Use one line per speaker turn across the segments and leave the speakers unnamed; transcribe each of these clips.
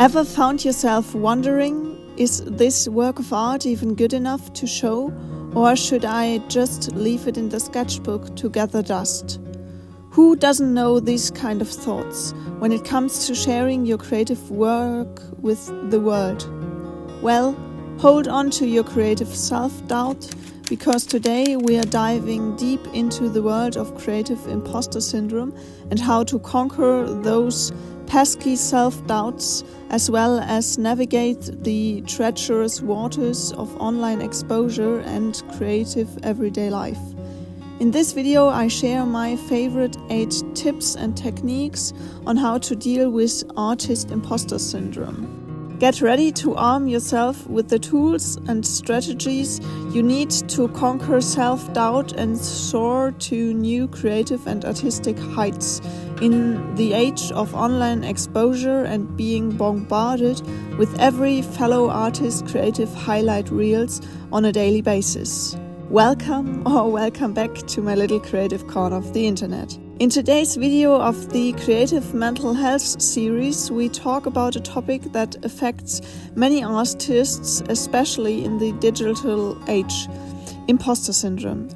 Ever found yourself wondering, is this work of art even good enough to show, or should I just leave it in the sketchbook to gather dust? Who doesn't know these kind of thoughts when it comes to sharing your creative work with the world? Well, hold on to your creative self-doubt, because today we are diving deep into the world of creative imposter syndrome and how to conquer those pesky self-doubts, as well as navigate the treacherous waters of online exposure and creative everyday life. In this video, I share my favorite 8 tips and techniques on how to deal with artist imposter syndrome. Get ready to arm yourself with the tools and strategies you need to conquer self-doubt and soar to new creative and artistic heights in the age of online exposure and being bombarded with every fellow artist's creative highlight reels on a daily basis. Welcome back to my little creative corner of the internet. In today's video of the Creative Mental Health series, we talk about a topic that affects many artists, especially in the digital age: imposter syndrome.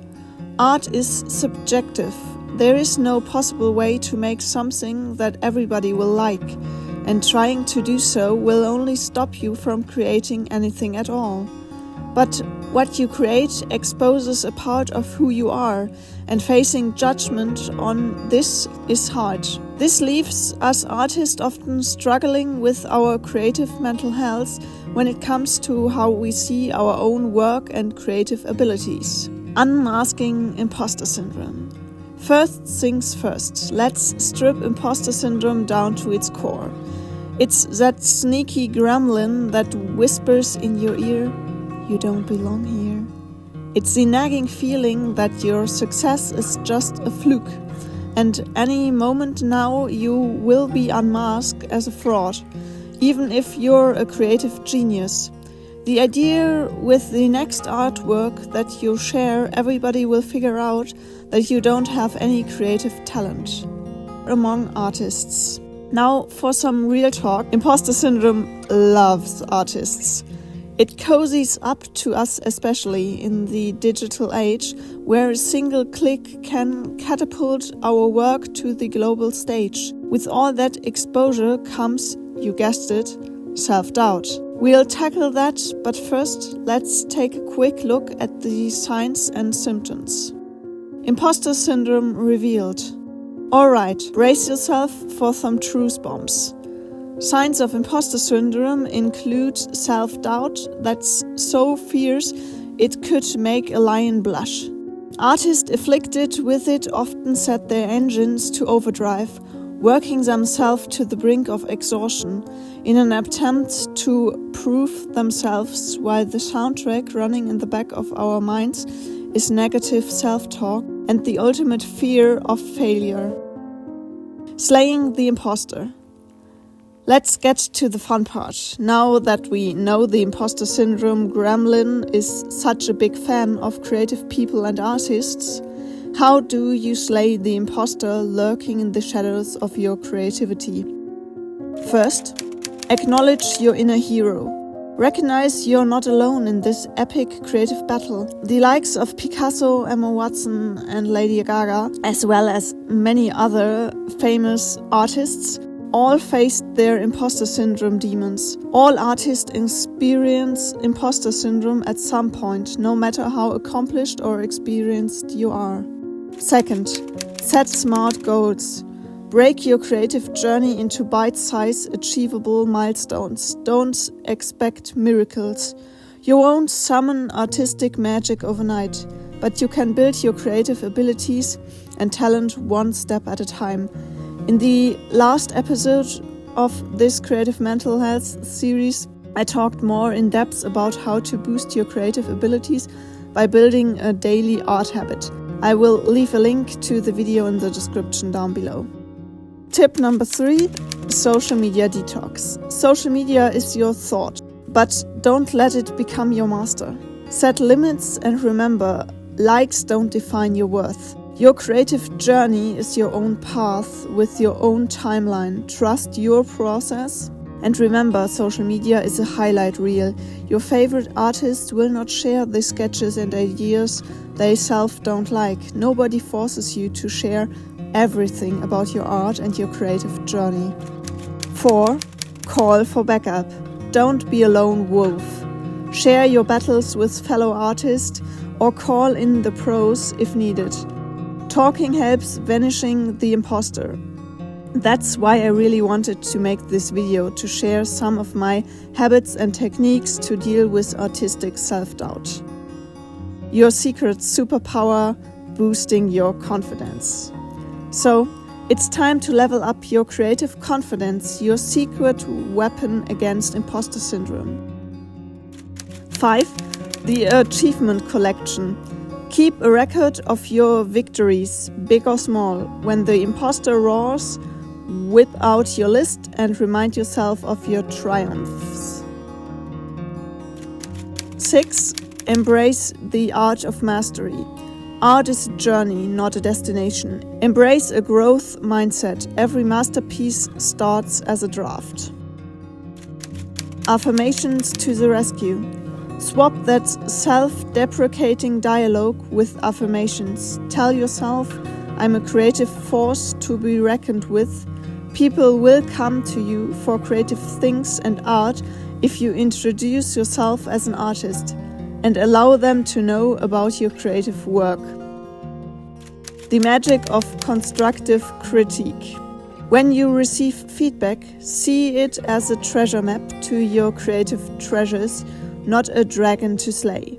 Art is subjective. There is no possible way to make something that everybody will like, and trying to do so will only stop you from creating anything at all. But what you create exposes a part of who you are, and facing judgment on this is hard. This leaves us artists often struggling with our creative mental health when it comes to how we see our own work and creative abilities. Unmasking imposter syndrome. First things first, let's strip imposter syndrome down to its core. It's that sneaky gremlin that whispers in your ear, "You don't belong here." It's the nagging feeling that your success is just a fluke, and any moment now you will be unmasked as a fraud, even if you're a creative genius. The idea with the next artwork that you share, everybody will figure out that you don't have any creative talent among artists. Now for some real talk, imposter syndrome loves artists. It cozies up to us, especially in the digital age, where a single click can catapult our work to the global stage. With all that exposure comes, you guessed it, self-doubt. We'll tackle that, but first, let's take a quick look at the signs and symptoms. Imposter syndrome revealed. Alright, brace yourself for some truth bombs. Signs of imposter syndrome include self-doubt that's so fierce it could make a lion blush. Artists afflicted with it often set their engines to overdrive, working themselves to the brink of exhaustion in an attempt to prove themselves, while the soundtrack running in the back of our minds is negative self-talk and the ultimate fear of failure. Slaying the imposter. Let's get to the fun part. Now that we know the imposter syndrome gremlin is such a big fan of creative people and artists, how do you slay the imposter lurking in the shadows of your creativity? First, acknowledge your inner hero. Recognize you're not alone in this epic creative battle. The likes of Picasso, Emma Watson, and Lady Gaga, as well as many other famous artists, all faced their imposter syndrome demons. All artists experience imposter syndrome at some point, no matter how accomplished or experienced you are. Second, set smart goals. Break your creative journey into bite-sized, achievable milestones. Don't expect miracles. You won't summon artistic magic overnight, but you can build your creative abilities and talent one step at a time. In the last episode of this Creative Mental Health series, I talked more in depth about how to boost your creative abilities by building a daily art habit. I will leave a link to the video in the description down below. Tip number 3, social media detox. Social media is your thought, but don't let it become your master. Set limits and remember, likes don't define your worth. Your creative journey is your own path with your own timeline. Trust your process And remember, social media is a highlight reel. Your favorite artists will not share the sketches and ideas they self don't like. Nobody forces you to share everything about your art and your creative journey. 4. Call for backup. Don't be a lone wolf. Share your battles with fellow artists or call in the pros if needed. Talking helps vanquishing the imposter. That's why I really wanted to make this video, to share some of my habits and techniques to deal with artistic self-doubt. Your secret superpower, boosting your confidence. So, it's time to level up your creative confidence, your secret weapon against imposter syndrome. 5. The achievement collection. Keep a record of your victories, big or small. When the imposter roars, whip out your list and remind yourself of your triumphs. 6. Embrace the art of mastery. Art is a journey, not a destination. Embrace a growth mindset. Every masterpiece starts as a draft. Affirmations to the rescue. Swap that self-deprecating dialogue with affirmations. Tell yourself, I'm a creative force to be reckoned with. People will come to you for creative things and art if you introduce yourself as an artist and allow them to know about your creative work. The magic of constructive critique. When you receive feedback, see it as a treasure map to your creative treasures, not a dragon to slay.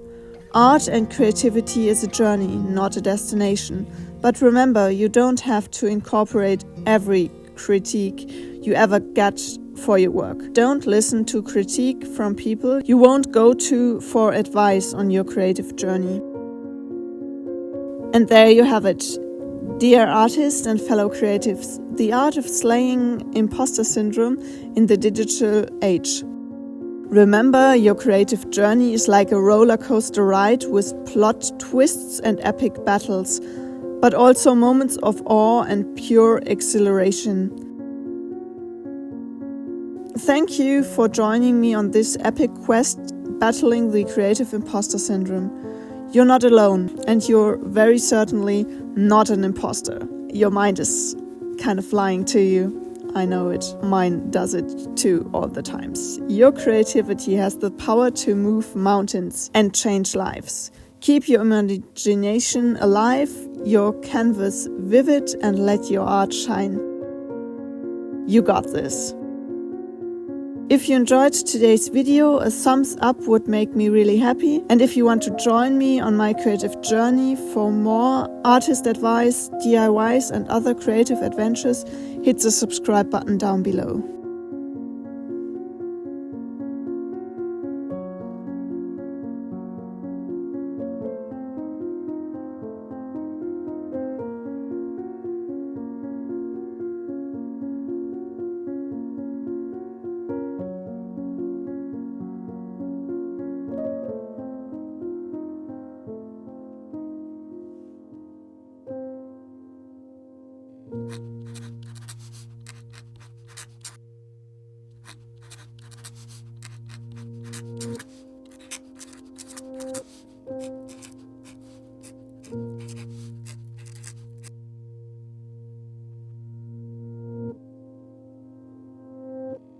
Art and creativity is a journey, not a destination. But remember, you don't have to incorporate every critique you ever get for your work. Don't listen to critique from people you won't go to for advice on your creative journey. And there you have it. Dear artists and fellow creatives, the art of slaying imposter syndrome in the digital age. Remember, your creative journey is like a roller coaster ride with plot twists and epic battles, but also moments of awe and pure exhilaration. Thank you for joining me on this epic quest battling the creative imposter syndrome. You're not alone, and you're very certainly not an imposter. Your mind is kind of lying to you. I know it. Mine does it too all the times. Your creativity has the power to move mountains and change lives. Keep your imagination alive, your canvas vivid, and let your art shine. You got this. If you enjoyed today's video, a thumbs up would make me really happy. And if you want to join me on my creative journey for more artist advice, DIYs, and other creative adventures, hit the subscribe button down below.